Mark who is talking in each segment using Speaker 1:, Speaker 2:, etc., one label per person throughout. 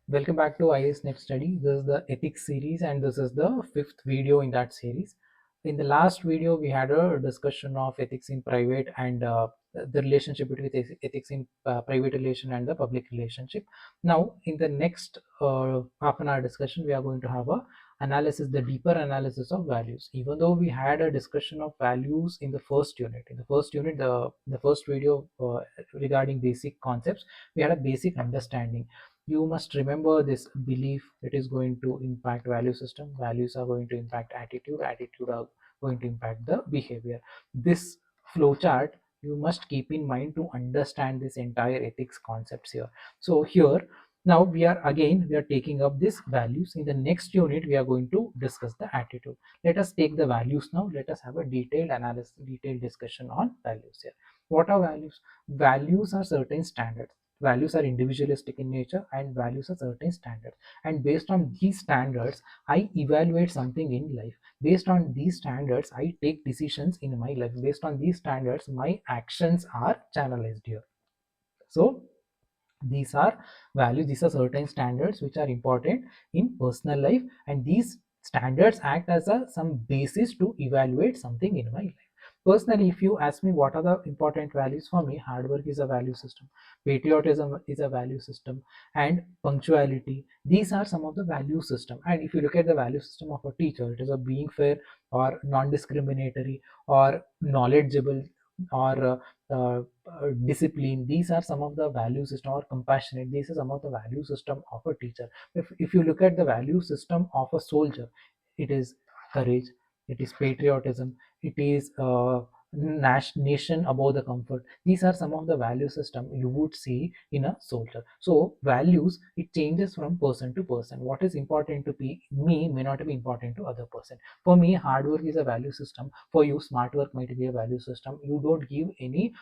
Speaker 1: Welcome back to IAS Next Study. This is the ethics series and this is the fifth video in that series. In the last video, we had a discussion of ethics in private and the relationship between ethics in private relation and the public relationship. Now, in the next half an hour discussion, we are going to have a analysis, the deeper analysis of values. Even though we had a discussion of values in the first unit, the first video regarding basic concepts, we had a basic understanding. You must remember this belief. It is going to impact value system, values are going to impact attitude are going to impact the behavior. This flowchart you must keep in mind to understand this entire ethics concepts here. So here now we are taking up these values. In the next unit we are going to discuss the attitude. Let us take the values now. Let us have a detailed analysis, detailed discussion on values here. What are values? Values are certain standards. Values are individualistic in nature and values are certain standards, and based on these standards I evaluate something in life. Based on these standards I take decisions in my life. Based on these standards my actions are channelized here. So these are values, these are certain standards which are important in personal life, and these standards act as some basis to evaluate something in my life. Personally, if you ask me what are the important values for me, hard work is a value system, patriotism is a value system, and punctuality, these are some of the value system. And if you look at the value system of a teacher, it is a being fair or non-discriminatory or knowledgeable or discipline. These are some of the value system, or compassionate, these are some of the value system of a teacher. If you look at the value system of a soldier, it is courage, it is patriotism, it is nation above the comfort. These are some of the value system you would see in a soldier. So values, it changes from person to person. What is important to me may not be important to other person. For me hard work is a value system. For you smart work might be a value system. You don't give any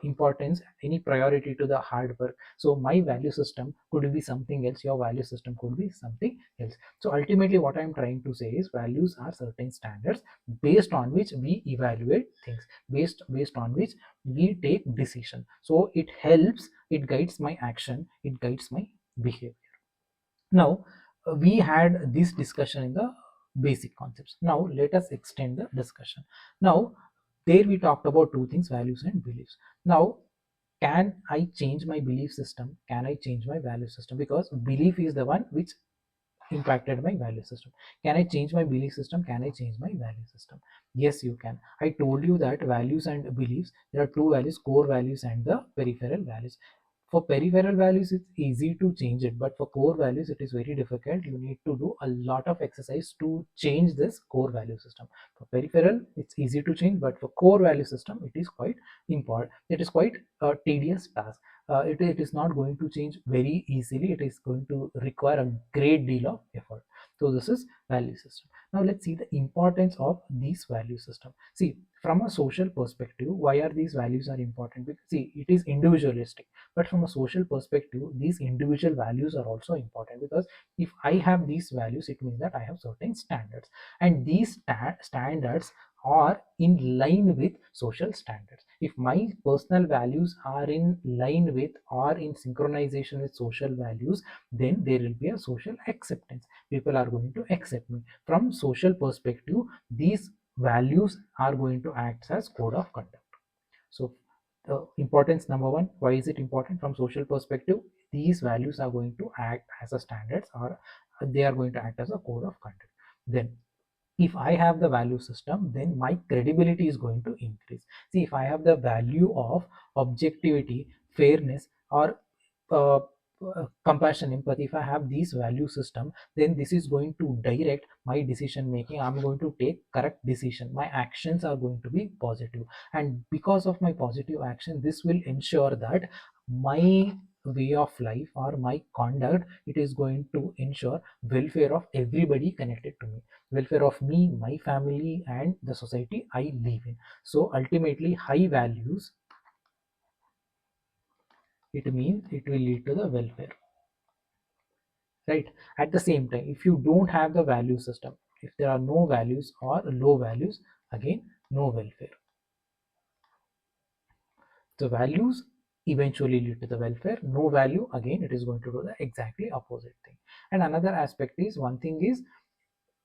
Speaker 1: importance, any priority to the hard work. So my value system could be something else, your value system could be something else. So ultimately what I'm trying to say is values are certain standards based on which we evaluate things, based on which we take decision. So it helps, it guides my action, it guides my behavior. Now we had this discussion in the basic concepts. Now let us extend the discussion. Now there we talked about two things, values and beliefs. Now can I change my belief system? Can I change my value system? Because belief is the one which impacted my value system. Can I change my belief system? Can I change my value system? Yes, you can. I told you that values and beliefs, there are two values, core values and the peripheral values. For peripheral values it's easy to change it, but for core values it is very difficult. You need to do a lot of exercise to change this core value system. For peripheral it's easy to change, but for core value system it is quite important, it is quite a tedious task. It is not going to change very easily. It is going to require a great deal of effort. So this is value system. Now let's see the importance of these value system. See, from a social perspective, why are these values are important? Because see, it is individualistic, but from a social perspective these individual values are also important, because if I have these values it means that I have certain standards, and these standards are in line with social standards. If my personal values are in line with or in synchronization with social values, then there will be a social acceptance. People are going to accept me. From social perspective, these values are going to act as code of conduct. So importance number one, why is it important? From social perspective, these values are going to act as a standards, or they are going to act as a code of conduct. Then if I have the value system, then my credibility is going to increase. See, if I have the value of objectivity, fairness, or uh, compassion, empathy, if I have these value system, then this is going to direct my decision making. I'm going to take correct decision. My actions are going to be positive, and because of my positive action, this will ensure that my way of life or my conduct, it is going to ensure welfare of everybody connected to me, welfare of me, my family, and the society I live in. So ultimately high values, it means it will lead to the welfare, right? At the same time, if you don't have the value system, if there are no values or low values, again no welfare. The values eventually lead to the welfare. No value, again it is going to do the exactly opposite thing. And another aspect is, one thing is,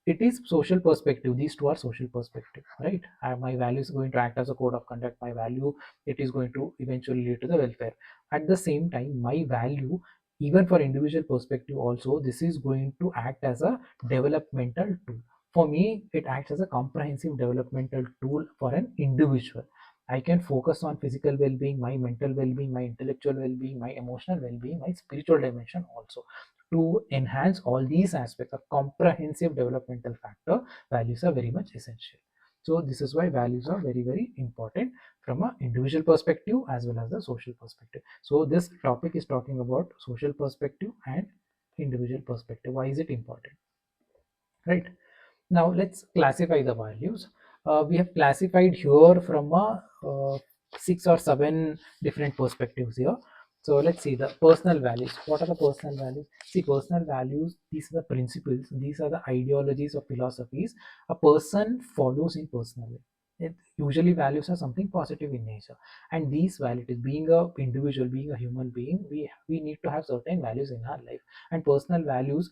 Speaker 1: it is social perspective. These two are social perspective, right? My value is going to act as a code of conduct. My value, it is going to eventually lead to the welfare. At the same time, my value, even for individual perspective also, this is going to act as a developmental tool. For me, it acts as a comprehensive developmental tool for an individual. I can focus on physical well-being, my mental well-being, my intellectual well-being, my emotional well-being, my spiritual dimension also. To enhance all these aspects of comprehensive developmental factor, values are very much essential. So this is why values are very, very important from an individual perspective as well as the social perspective. So this topic is talking about social perspective and individual perspective. Why is it important, right? Now let's classify the values. We have classified here from a 6 or 7 different perspectives here. So let's see the personal values. What are the personal values? See, personal values, these are the principles, these are the ideologies or philosophies a person follows in personal life. It usually values are something positive in nature, and these values, being a individual, being a human being, we need to have certain values in our life. And personal values,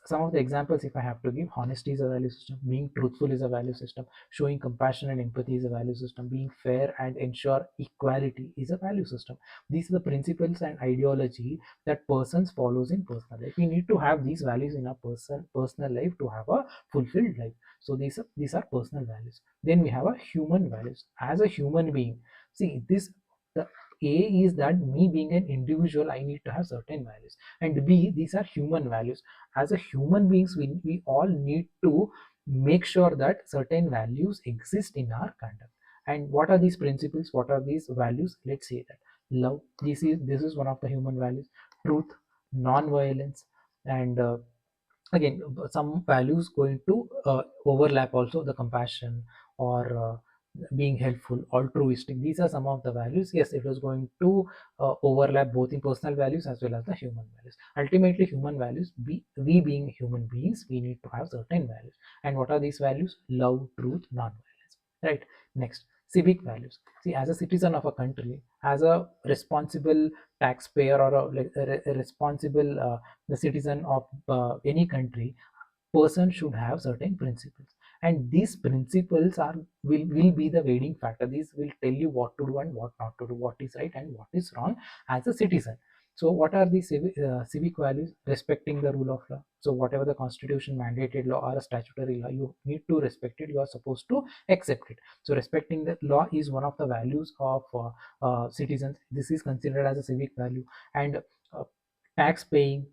Speaker 1: some of the examples if I have to give: honesty is a value system, being truthful is a value system, showing compassion and empathy is a value system, being fair and ensure equality is a value system. These are the principles and ideology that persons follows in personal life. We need to have these values in our personal life to have a fulfilled life. So these are personal values. Then we have a human values. As a human being, see this, the A is that me being an individual, I need to have certain values, and B, these are human values. As a human beings, we all need to make sure that certain values exist in our conduct. And what are these principles, what are these values? Let's say that love, this is one of the human values. Truth, non-violence, and again some values going to overlap also, the compassion or being helpful, altruistic. These are some of the values. Yes, it was going to overlap both in personal values as well as the human values. Ultimately, human values, we being human beings, we need to have certain values. And what are these values? Love, truth, non-violence, right? Next, civic values. See, as a citizen of a country, as a responsible taxpayer, or a responsible the citizen of any country, person should have certain principles, and these principles are will be the guiding factor. These will tell you what to do and what not to do, what is right and what is wrong as a citizen. So what are the civic values? Respecting the rule of law. So whatever the constitution mandated law or a statutory law, you need to respect it, you are supposed to accept it. So respecting the law is one of the values of citizens. This is considered as a civic value. And tax paying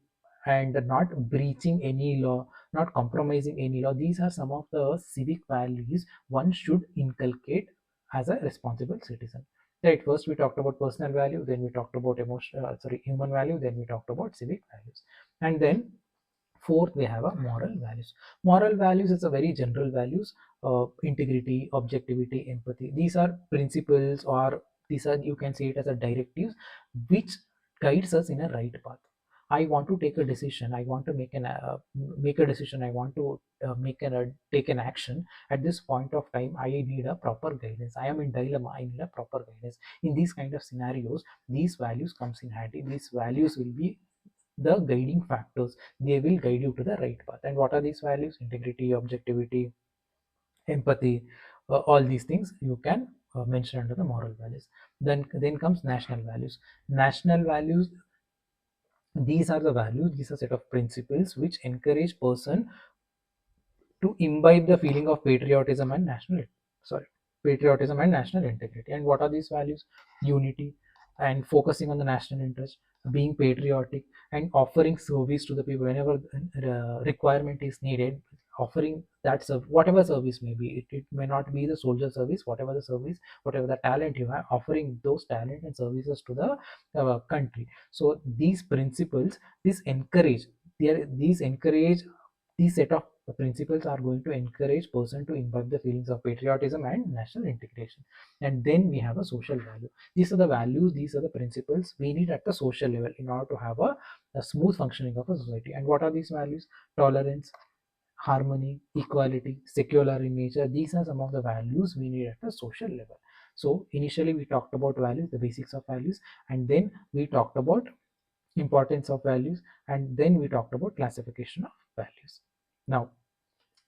Speaker 1: and not breaching any law, not compromising any law, these are some of the civic values one should inculcate as a responsible citizen. Right, first we talked about personal value, then we talked about human value, then we talked about civic values. And then fourth, we have a moral values. Moral values is a very general values. Integrity, objectivity, empathy, these are principles, or these are, you can see it as a directives which guides us in a right path. I want to take a decision, I want to make a decision, I want to take an action. At this point of time, I need a proper guidance. I am in dilemma, I need a proper guidance. In these kind of scenarios, these values comes in handy. These values will be the guiding factors. They will guide you to the right path. And what are these values? Integrity, objectivity, empathy, all these things you can mention under the moral values. Then comes national values. National values, these are the values, these are set of principles which encourage person to imbibe the feeling of sorry patriotism and national integrity. And what are these values? Unity and focusing on the national interest, being patriotic, and offering service to the people whenever requirement is needed. Offering that whatever service may be, it may not be the soldier service, whatever the service, whatever the talent you have, offering those talent and services to the country. So these principles, this encourage, these encourage, these set of principles are going to encourage person to imbibe the feelings of patriotism and national integration. And then we have a social value. These are the values, these are the principles we need at the social level in order to have a smooth functioning of a society. And what are these values? Tolerance, harmony, equality, secular in nature, these are some of the values we need at the social level. So initially we talked about values, the basics of values, and then we talked about importance of values, and then we talked about classification of values. Now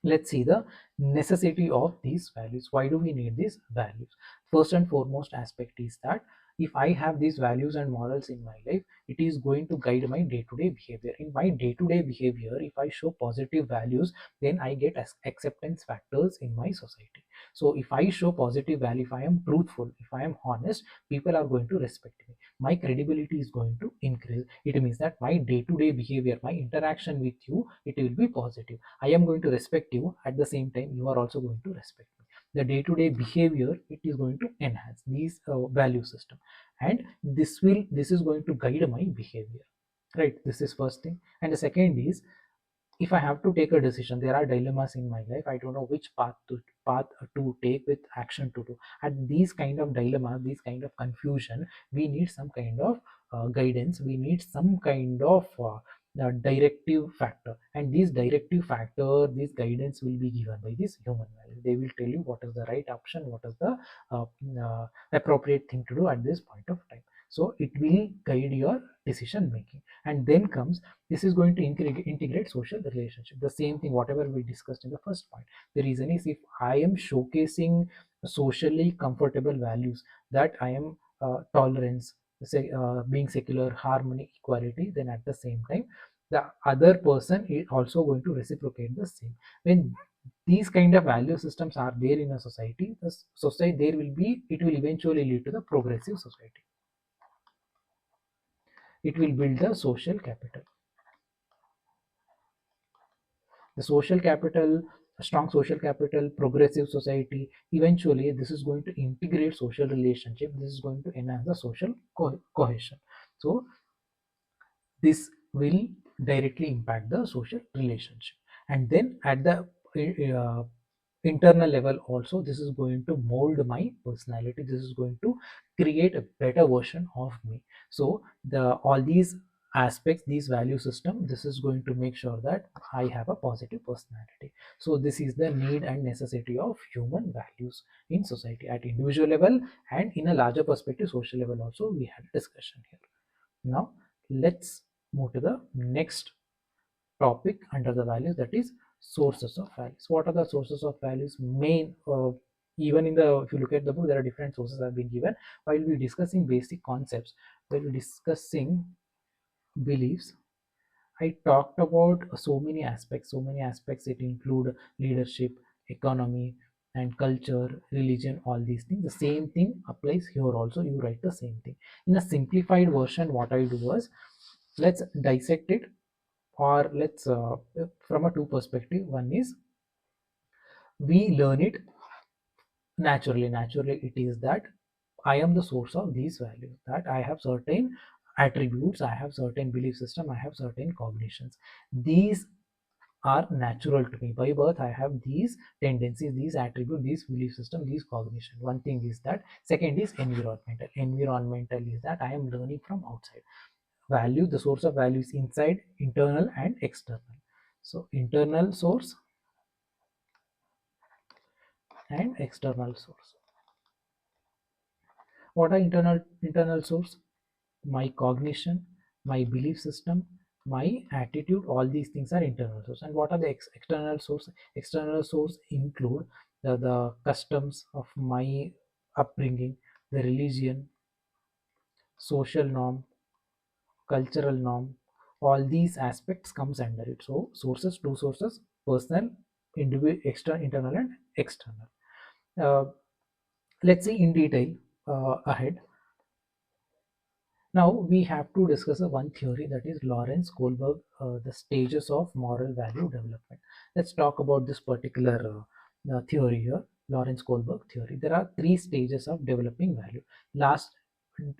Speaker 1: let's see the necessity of these values. Why do we need these values? First and foremost aspect is that if I have these values and morals in my life, it is going to guide my day-to-day behavior. In my day-to-day behavior, if I show positive values, then I get acceptance factors in my society. So if I show positive value, if I am truthful, if I am honest, people are going to respect me. My credibility is going to increase. It means that my day-to-day behavior, my interaction with you, it will be positive. I am going to respect you. At the same time, you are also going to respect me. The day-to-day behavior, it is going to enhance these value system, and this is going to guide my behavior. Right. This is first thing, and the second is, if I have to take a decision, there are dilemmas in my life. I don't know which path to take, with action to do. At these kind of dilemmas, these kind of confusion, we need some kind of guidance. We need some kind of directive factor, and these directive factor, this guidance will be given by this human value. They will tell you what is the right option, what is the appropriate thing to do at this point of time. So it will guide your decision making. And then comes, this is going to integrate social relationship. The same thing whatever we discussed in the first point. The reason is, if I am showcasing socially comfortable values, that I am tolerance, say, being secular, harmony, equality, then at the same time the other person is also going to reciprocate the same. When these kind of value systems are there in a society, the society, there will be, it will eventually lead to the progressive society. It will build the social capital. The social capital, a strong social capital, progressive society, eventually this is going to integrate social relationship. This is going to enhance the social cohesion. So this will directly impact the social relationship. And then at the uh, internal level also, this is going to mold my personality. This is going to create a better version of me. So the all these aspects, these value system, this is going to make sure that I have a positive personality. So this is the need and necessity of human values in society, at individual level, and in a larger perspective, social level also, we had a discussion here. Now let's move to the next topic under the values, that is sources of values. What are the sources of values? Main, even in the, if you look at the book, there are different sources have been given. While we discussing basic concepts, while we discussing beliefs, I talked about so many aspects. So many aspects, it include leadership, economy, and culture, religion, all these things. The same thing applies here also. You write the same thing in a simplified version. What I do was, let's dissect it, or let's from a two perspective. One is, we learn it naturally. It is that I am the source of these values, that I have certain attributes, I have certain belief system, I have certain cognitions. These are natural to me. By birth I have these tendencies, these attributes, these belief system, these cognition. One thing is that. Second is environmental is that I am learning from outside. Value, the source of value is inside, internal and external. So internal source and external source. What are internal source? My cognition, my belief system, my attitude, all these things are internal source. And what are the external source? External source include the customs of my upbringing, the religion, social norm, cultural norm, all these aspects comes under it. So sources, two sources: personal, individual, internal and external. uh, let's see in detail ahead. Now we have to discuss one theory, that is Lawrence Kohlberg, the stages of moral value development. Let's talk about this particular theory here, Lawrence Kohlberg theory. There are three stages of developing value. Last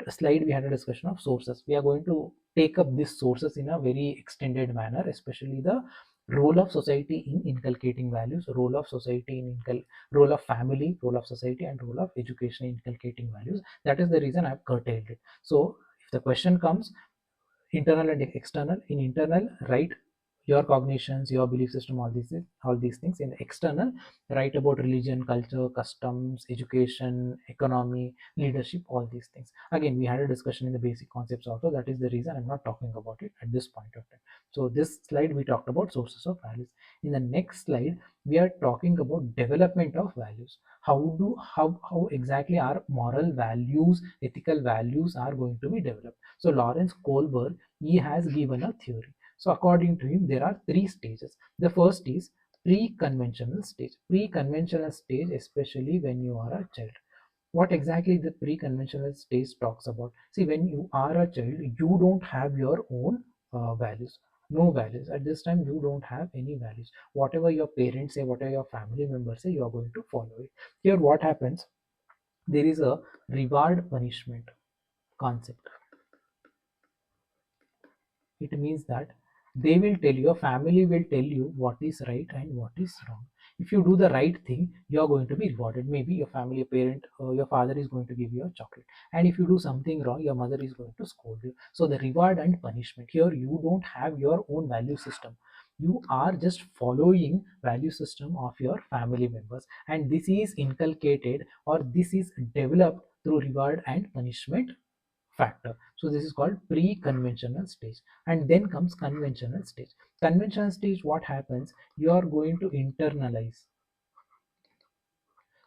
Speaker 1: slide we had a discussion of sources. We are going to take up these sources in a very extended manner, especially the role of society in inculcating values, role of society in role of family, role of society, and role of education in inculcating values. That is the reason I have curtailed it. So if the question comes, internal and external, in internal, write your cognitions, your belief system, all these things. In the external, write about religion, culture, customs, education, economy, leadership, all these things. Again, we had a discussion in the basic concepts also. That is the reason I'm not talking about it at this point of time. So this slide we talked about sources of values. In the next slide, we are talking about development of values. How exactly our moral values, ethical values are going to be developed. So Lawrence Kohlberg, he has given a theory. So according to him, there are three stages. The first is pre-conventional stage. Pre-conventional stage, especially when you are a child. What exactly the pre-conventional stage talks about? See, when you are a child, you don't have your own values. No values. At this time, you don't have any values. Whatever your parents say, whatever your family members say, you are going to follow it. Here, what happens? There is a reward punishment concept. It means that they will tell you, your family will tell you what is right and what is wrong. If you do the right thing, you are going to be rewarded. Maybe your family, your parent, your father is going to give you a chocolate, and if you do something wrong, your mother is going to scold you. So the reward and punishment, here you don't have your own value system. You are just following value system of your family members, and this is inculcated, or this is developed through reward and punishment factor. So this is called pre-conventional stage. And then comes conventional stage. Conventional stage, what happens? You are going to internalize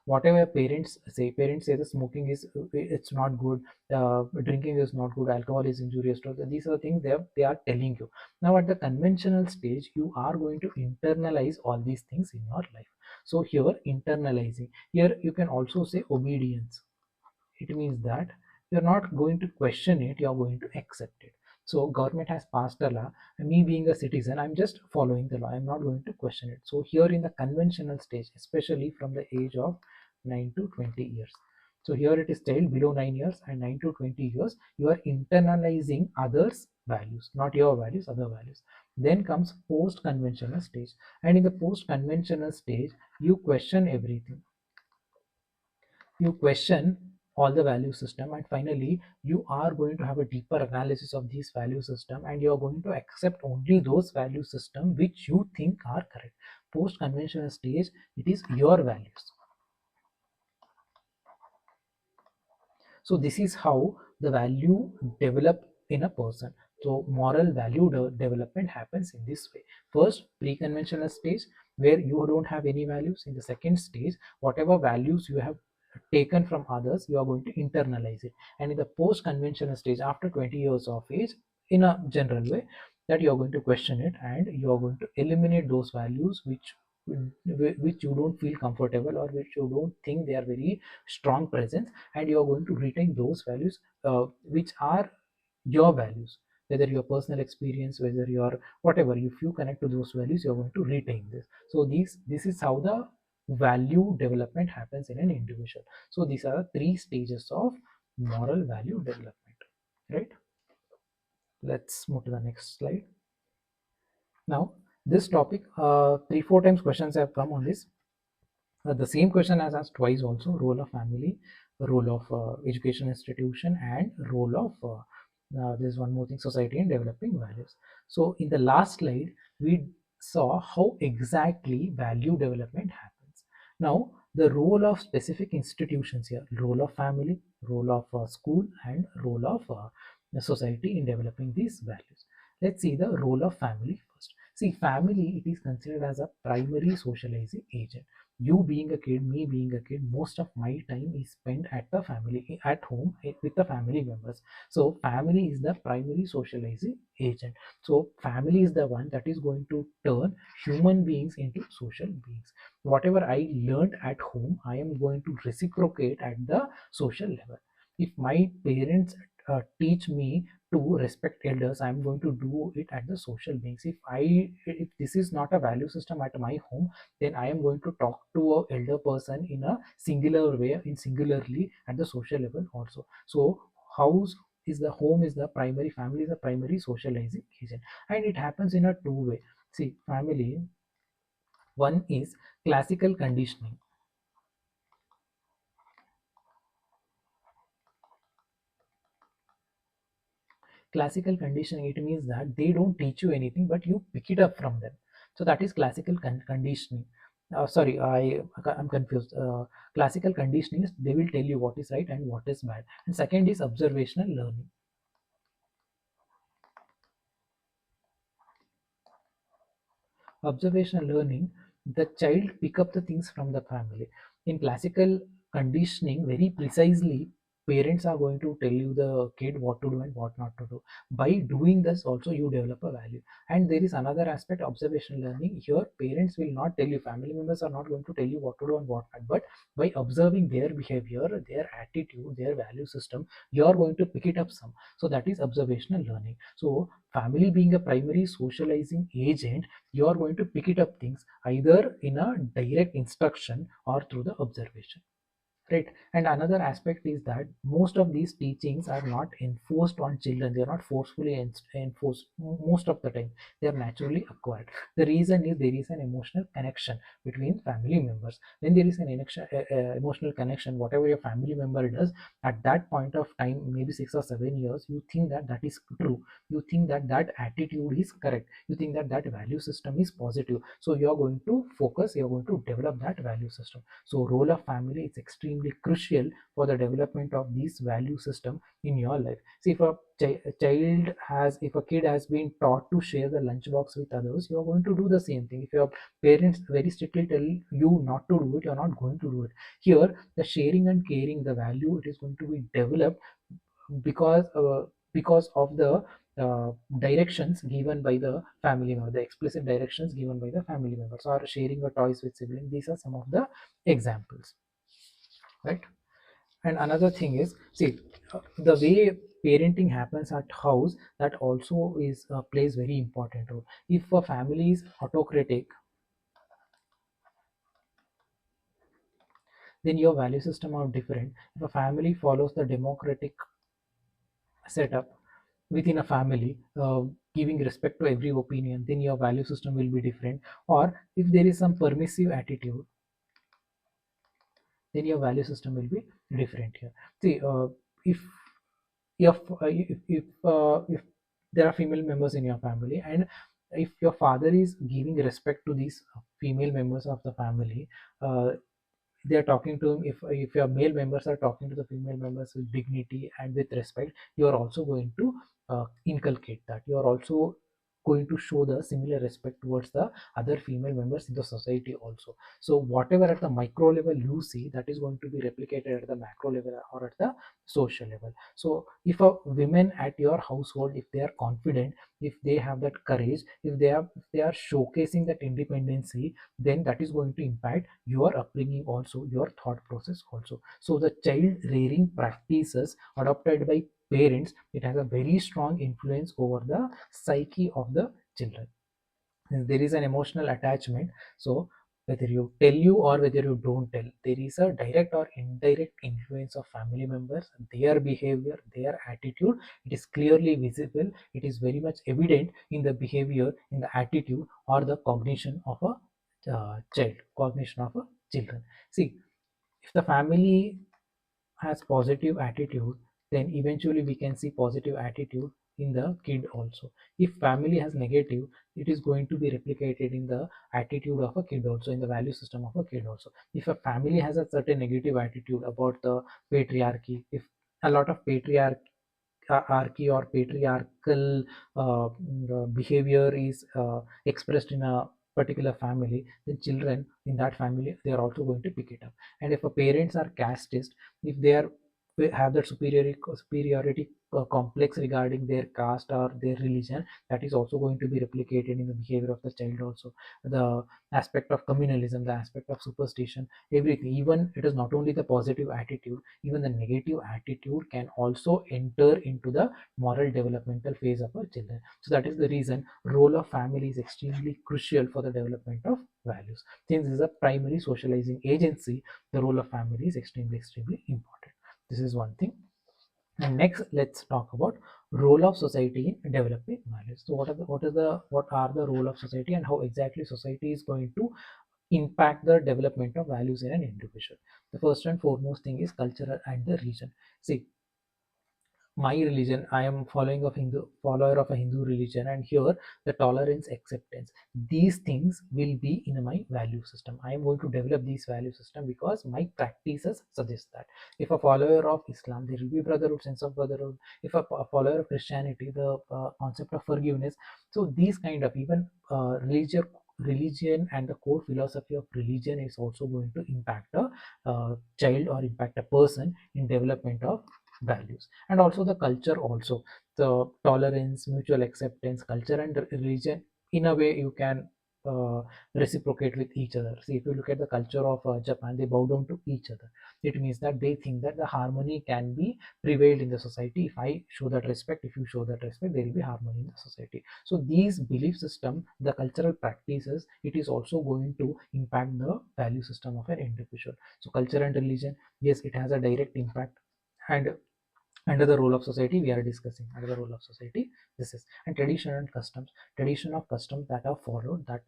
Speaker 1: whatever parents say the smoking is, it's not good, drinking is not good, alcohol is injurious to us. These are the things they are telling you. Now at the conventional stage, you are going to internalize all these things in your life. So here, internalizing, here you can also say obedience. It means that you're not going to question it, you're going to accept it. So government has passed a law, and me being a citizen, I'm just following the law, I'm not going to question it. So here in the conventional stage, especially from the age of 9 to 20 years, so here it is still below 9 years and 9 to 20 years, you are internalizing others values, not your values, other values. Then comes post conventional stage, and in the post conventional stage, you question everything. You question all the value system, and finally you are going to have a deeper analysis of these value system, and you are going to accept only those value system which you think are correct. Post conventional stage, it is your values. So this is how the value develop in a person. So moral value development happens in this way. First, pre-conventional stage, where you don't have any values. In the second stage, whatever values you have taken from others, you are going to internalize it. And in the post-conventional stage, after 20 years of age, in a general way, that you are going to question it, and you are going to eliminate those values which you don't feel comfortable, or which you don't think they are very strong presence, and you are going to retain those values, which are your values, whether your personal experience, whether your whatever, if you connect to those values, you're going to retain this. So this is how the value development happens in an individual. So these are the three stages of moral value development, right? Let's move to the next slide. Now this topic, 3 4 times questions have come on this. The same question as asked twice also: role of family, role of education institution, and role of there's one more thing, society in developing values. So in the last slide, we saw how exactly value development happens. Now the role of specific institutions here: role of family, role of school, and role of the society in developing these values. Let's see the role of family first. See, family, it is considered as a primary socializing agent. You being a kid, me being a kid, most of my time is spent at the family, at home, with the family members. So family is the primary socializing agent. So family is the one that is going to turn human beings into social beings. Whatever I learned at home, I am going to reciprocate at the social level. If my parents teach me to respect elders, I'm going to do it at the social beings. If this is not a value system at my home, then I am going to talk to a elder person in a singular way, in singularly at the social level also. So house is the home, is the primary, family is the primary socializing agent, and it happens in a two-way. See, family, one is classical conditioning. Classical conditioning, it means that they don't teach you anything, but you pick it up from them. So that is classical conditioning. Sorry, I'm confused. Classical conditioning is they will tell you what is right and what is bad. And second is observational learning. Observational learning, the child pick up the things from the family. In classical conditioning, very precisely, parents are going to tell you the kid what to do and what not to do. By doing this also you develop a value. And there is another aspect, observational learning. Here parents will not tell you, family members are not going to tell you what to do and what not, but by observing their behavior, their attitude, their value system, you are going to pick it up some. So that is observational learning. So family being a primary socializing agent, you are going to pick it up things either in a direct instruction or through the observation, right? And another aspect is that most of these teachings are not enforced on children. They are not forcefully enforced most of the time. They are naturally acquired. The reason is there is an emotional connection between family members. When there is an emotional connection, whatever your family member does at that point of time, maybe 6 or 7 years, you think that that is true. You think that that attitude is correct. You think that that value system is positive. So you are going to focus, you are going to develop that value system. So role of family is extremely crucial for the development of this value system in your life. See, if if a kid has been taught to share the lunchbox with others, you are going to do the same thing. If your parents very strictly tell you not to do it, you are not going to do it. Here, the sharing and caring, the value, it is going to be developed because because of the directions given by the family member, the explicit directions given by the family members, or sharing a toys with siblings. These are some of the examples, right? And another thing is, see, the way parenting happens at house, that also is plays very important role. If a family is autocratic, then your value system are different. If a family follows the democratic setup within a family, giving respect to every opinion, then your value system will be different. Or if there is some permissive attitude, then your value system will be different here. See, if if there are female members in your family, and if your father is giving respect to these female members of the family, uh, they are talking to him, if your male members are talking to the female members with dignity and with respect, you are also going to inculcate that. You are also going to show the similar respect towards the other female members in the society also. So whatever at the micro level you see, that is going to be replicated at the macro level or at the social level. So if a women at your household, if they are confident, if they have that courage, if they are showcasing that independency, then that is going to impact your upbringing also, your thought process also. So the child rearing practices adopted by parents, it has a very strong influence over the psyche of the children. There is an emotional attachment. So whether you tell you or whether you don't tell, there is a direct or indirect influence of family members, their behavior, their attitude. It is clearly visible, it is very much evident in the behavior, in the attitude, or the cognition of a cognition of a children. See, if the family has positive attitude, then eventually we can see positive attitude in the kid also. If family has negative, it is going to be replicated in the attitude of a kid also, in the value system of a kid also. If a family has a certain negative attitude about the patriarchy, if a lot of patriarchy or patriarchal behavior is expressed in a particular family, then children in that family, they are also going to pick it up. And if a parents are casteist, if they are have that superiority complex regarding their caste or their religion, that is also going to be replicated in the behavior of the child also. The aspect of communalism, the aspect of superstition, everything, even it is not only the positive attitude, even the negative attitude can also enter into the moral developmental phase of our children. So that is the reason role of family is extremely crucial for the development of values. Since this is a primary socializing agency, the role of family is extremely important. This is one thing. And next, let's talk about role of society in developing values. So what are the role of society, and how exactly society is going to impact the development of values in an individual. The first and foremost thing is culture and the region. See, my religion, I am following of Hindu, follower of a Hindu religion, and here the tolerance, acceptance, these things will be in my value system. I am going to develop these value system because my practices suggest that. If a follower of Islam, there will be brotherhood, sense of brotherhood. If a follower of Christianity, the concept of forgiveness. So these kind of, even religion and the core philosophy of religion is also going to impact a child or impact a person in development of values. And also the culture also, the tolerance, mutual acceptance, culture and religion, in a way you can uh, reciprocate with each other. See, if you look at the culture of Japan, they bow down to each other. It means that they think that the harmony can be prevailed in the society. If I show that respect, if you show that respect, there will be harmony in the society. So these belief system, the cultural practices, it is also going to impact the value system of an individual. So culture and religion, yes, it has a direct impact. And under the role of society, we are discussing under the role of society, this is. And tradition and customs, tradition of customs that are followed, that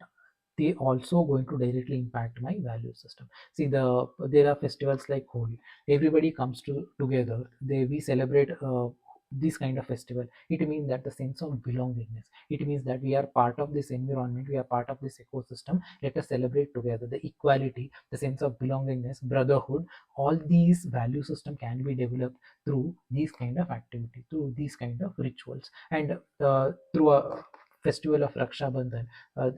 Speaker 1: they also going to directly impact my value system. See, there are festivals like Holi. Everybody comes together, we celebrate this kind of festival. It means that the sense of belongingness, it means that we are part of this environment, we are part of this ecosystem. Let us celebrate together. The equality, the sense of belongingness, brotherhood, all these value system can be developed through these kind of activity, through these kind of rituals. And through a festival of Raksha Bandhan,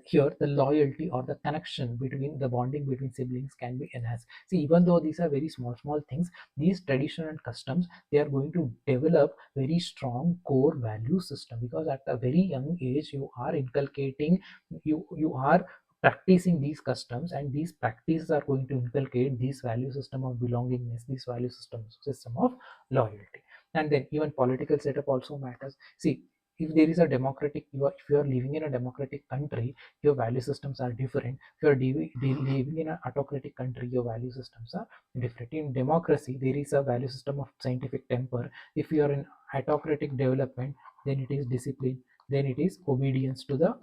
Speaker 1: here the loyalty or the connection between the bonding between siblings can be enhanced. See, even though these are very small things, these tradition and customs, they are going to develop very strong core value system, because at a very young age you are inculcating, you are practicing these customs, and these practices are going to inculcate this value system of belongingness, this value system of loyalty. And then even political setup also matters. See, if there is a democratic, if you are living in a democratic country, your value systems are different. If you are living in an autocratic country, your value systems are different. In democracy, there is a value system of scientific temper. If you are in autocratic development, then it is discipline, then it is obedience to the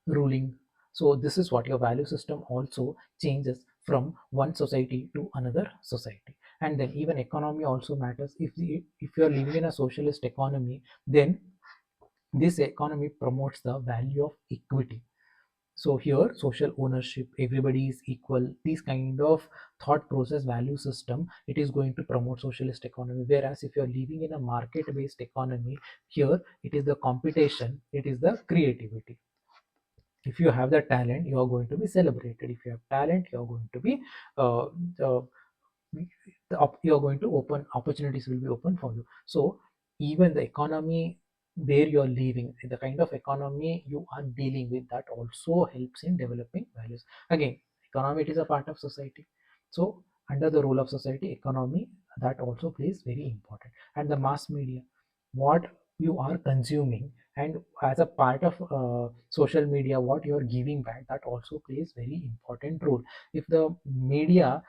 Speaker 1: ruling. So this is what your value system also changes from one society to another society. And then even economy also matters. If you are living in a socialist economy, then this economy promotes the value of equity. So here social ownership, everybody is equal, these kind of thought process, value system, it is going to promote socialist economy. Whereas if you are living in a market based economy, here it is the competition, it is the creativity. If you have the talent, you are going to be celebrated. If you have talent, you are going to be uh, uh, you are going to open, opportunities will be open for you. So even the economy where you are living, the kind of economy you are dealing with, that also helps in developing values. Again, economy, it is a part of society. So under the role of society, economy, that also plays very important. And the mass media, what you are consuming, and as a part of social media, what you are giving back, that also plays very important role. If the media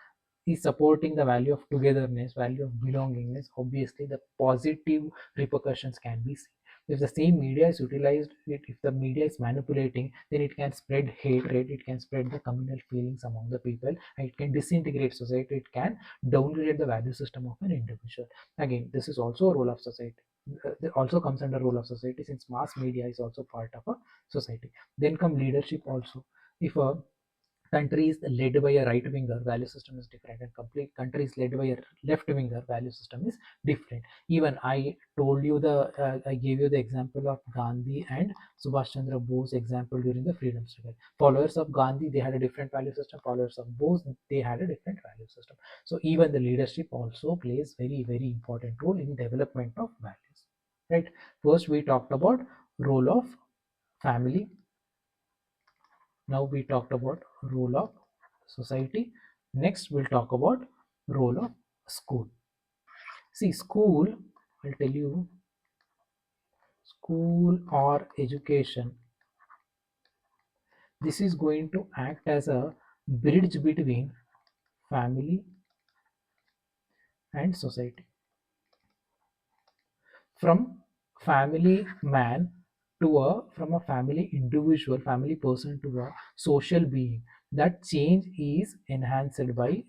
Speaker 1: is supporting the value of togetherness, value of belongingness, obviously the positive repercussions can be seen. If the same media is utilized, if the media is manipulating, then it can spread hatred, it can spread the communal feelings among the people, and it can disintegrate society, it can downgrade the value system of an individual. Again, this is also a role of society. It also comes under role of society, since mass media is also part of a society. Then come leadership also. If a country is led by a right winger, value system is different, and complete country is led by a left winger, value system is different. Even I told you the I gave you the example of Gandhi and Subhash Chandra Bose example during the freedom struggle. Followers of Gandhi, they had a different value system. Followers of Bose, they had a different value system. So even the leadership also plays very important role in development of values, right? First we talked about role of family. Now we talked about role of society. Next we'll talk about role of school. See, school, I'll tell you, school or education, this is going to act as a bridge between family and society. From family man to a, from a family individual, family person to a social being. That change is enhanced by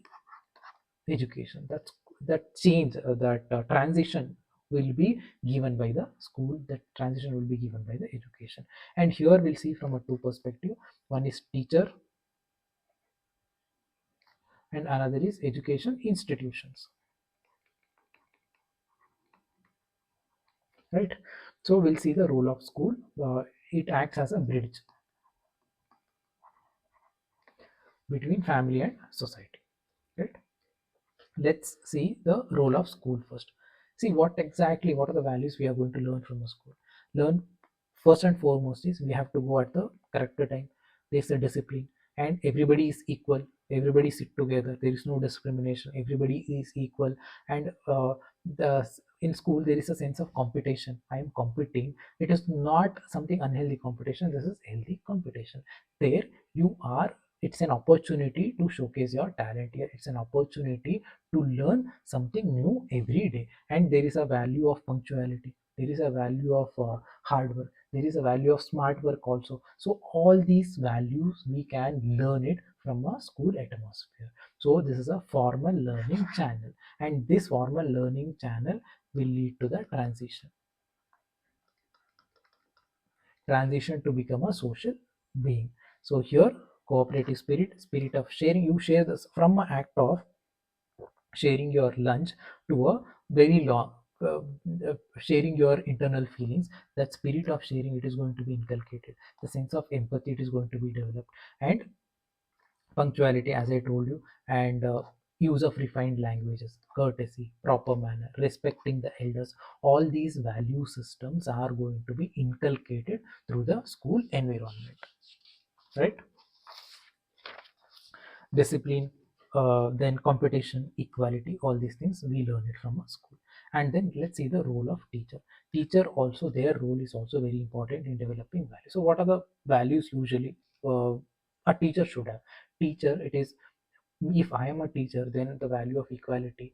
Speaker 1: education. That's that change, that transition will be given by the school, that transition will be given by the education. And here we'll see from a two perspective. One is teacher and another is education institutions, right? So we'll see the role of school. It acts as a bridge between family and society, right? Let's see the role of school first. See what are the values we are going to learn from a school. Learn first and foremost is we have to go at the correct time. There's a discipline and everybody is equal. Everybody sit together. There is no discrimination. Everybody is equal. And the in school there is a sense of competition. I am competing. It is not something unhealthy competition. This is healthy competition. There you are. It's an opportunity to showcase your talent here. It's an opportunity to learn something new every day. And there is a value of punctuality, there is a value of hard work, there is a value of smart work also. So all these values we can learn it from a school atmosphere. So this is a formal learning channel, and this formal learning channel will lead to the transition to become a social being. So here cooperative spirit, spirit of sharing, you share this from an act of sharing your lunch to a very long uh, sharing your internal feelings. That spirit of sharing, it is going to be inculcated. The sense of empathy, it is going to be developed. And punctuality, as I told you, and use of refined languages, courtesy, proper manner, respecting the elders, all these value systems are going to be inculcated through the school environment, right? Discipline, then competition, equality, all these things we learn it from a school. And then let's see the role of teacher. Teacher also, their role is also very important in developing values. So what are the values usually a teacher should have? Teacher, it is, if I am a teacher, then the value of equality,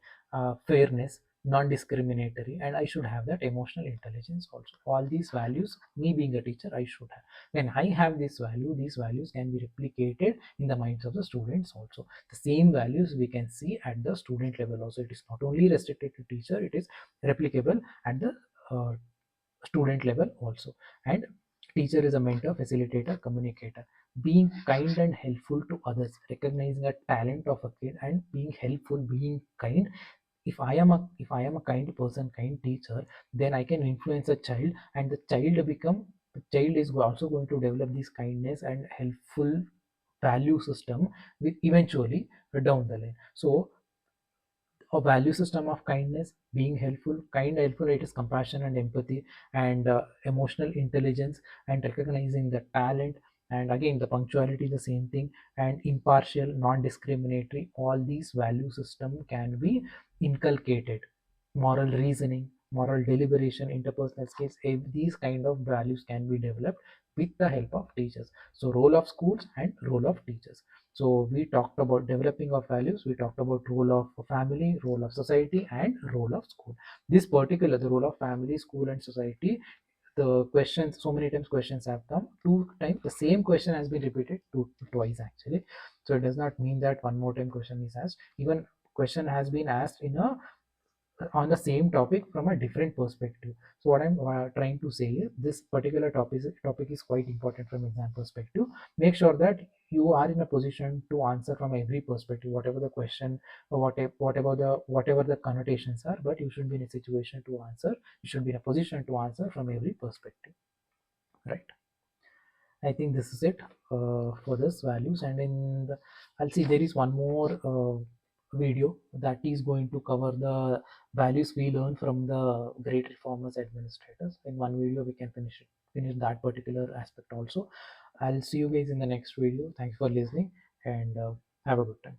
Speaker 1: fairness, non-discriminatory, and I should have that emotional intelligence also. All these values, me being a teacher, I should have. When I have this value, these values can be replicated in the minds of the students also. The same values we can see at the student level also. It is not only restricted to teacher, it is replicable at the uh, student level also. And teacher is a mentor, facilitator, communicator. Being kind and helpful to others, recognizing a talent of a kid and being helpful, being kind. If I am a kind person, kind teacher, then I can influence a child, and the child is also going to develop this kindness and helpful value system with eventually down the line. So a value system of kindness, being helpful, kind, helpful, it is compassion and empathy, and emotional intelligence, and recognizing the talent. And again, the punctuality, the same thing, and impartial, non-discriminatory, all these value system can be inculcated. Moral reasoning, moral deliberation, interpersonal skills, these kind of values can be developed with the help of teachers. So role of schools and role of teachers. So we talked about developing of values, we talked about role of family, role of society, and role of school. This particular, the role of family, school, and society, the questions, so many times questions have come two times. The same question has been repeated twice actually. So it does not mean that one more time question is asked. Even question has been asked in a on the same topic from a different perspective. So what I'm trying to say is this particular topic is quite important from exam perspective. Make sure that you are in a position to answer from every perspective, whatever the question or whatever the connotations are, but you should be in a situation to answer. You should be in a position to answer from every perspective, right? I think this is it for this values. And I'll see there is one more video that is going to cover the values we learn from the great reformers administrators. In one video, we can finish that particular aspect also. I'll see you guys in the next video. Thanks for listening, and have a good time.